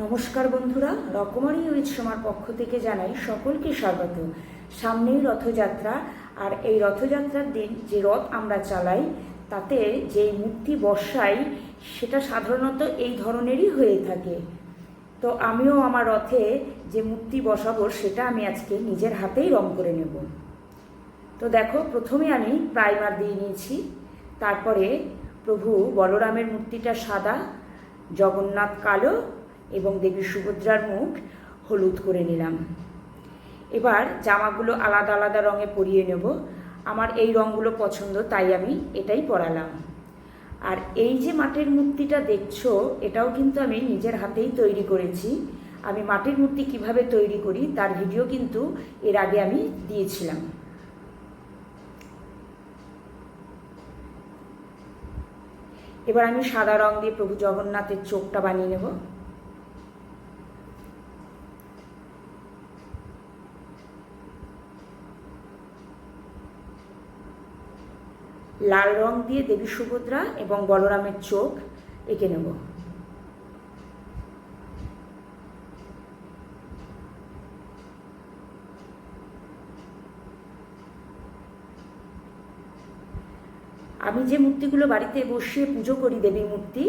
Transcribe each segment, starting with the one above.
নমস্কার বন্ধুরা, রকমারি উইথ সোমার পক্ষ থেকে জানাই সকলকে স্বাগত। সামনেই রথযাত্রা, আর এই রথযাত্রার দিন যে রথ আমরা চালাই তাতে যেই মূর্তি বসাই সেটা সাধারণত এই ধরনেরই হয়ে থাকে। তো আমিও আমার রথে যে মূর্তি বসাবো সেটা আমি আজকে নিজের হাতেই রং করে নেব। তো দেখো, প্রথমে আমি প্রাইমার দিয়ে নিয়েছি, তারপরে প্রভু বলরামের মূর্তিটা সাদা, জগন্নাথ কালো এবং দেবী সুভদ্রার মুখ হলুদ করে নিলাম। এবার জামাগুলো আলাদা আলাদা রঙে পরিয়ে নেব। আমার এই রঙগুলো পছন্দ, তাই আমি এটাই পরালাম। আর এই যে মাটির মূর্তিটা দেখছো, এটাও কিন্তু আমি নিজের হাতেই তৈরি করেছি। আমি মাটির মূর্তি কিভাবে তৈরি করি তার ভিডিও কিন্তু এর আগে আমি দিয়েছিলাম। এবার আমি সাদা রং দিয়ে প্রভু জগন্নাথের চোখটা বানিয়ে নেব। লাল রং দিয়ে দেবী সুভদ্রা এবং বলরামের চোখ এঁকে নেব। আমি যে মূর্তিগুলো বাড়িতে বসিয়ে পুজো করি, দেবীর মূর্তি,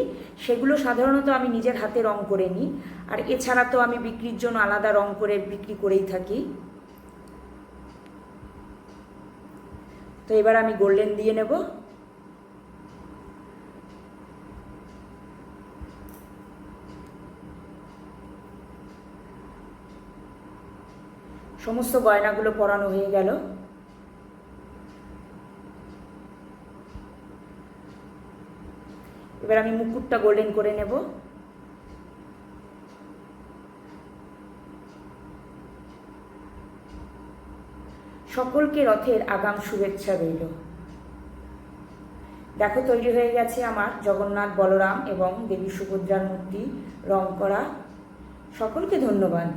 সেগুলো সাধারণত আমি নিজের হাতে রং করে নিই। আর এছাড়া তো আমি বিক্রির জন্য আলাদা রং করে বিক্রি করেই থাকি। তো এবার আমি গোল্ডেন দিয়ে নেব। সমস্ত গয়নাগুলো পরানো হয়ে গেল। এবার আমি মুকুটটা গোল্ডেন করে নেব। সকলকে রথের আগাম শুভেচ্ছা রইল। দেখো, তৈরি হয়ে গেছে আমার জগন্নাথ, বলরাম এবং দেবী সুভদ্রার মূর্তি রং করা। সকলকে ধন্যবাদ।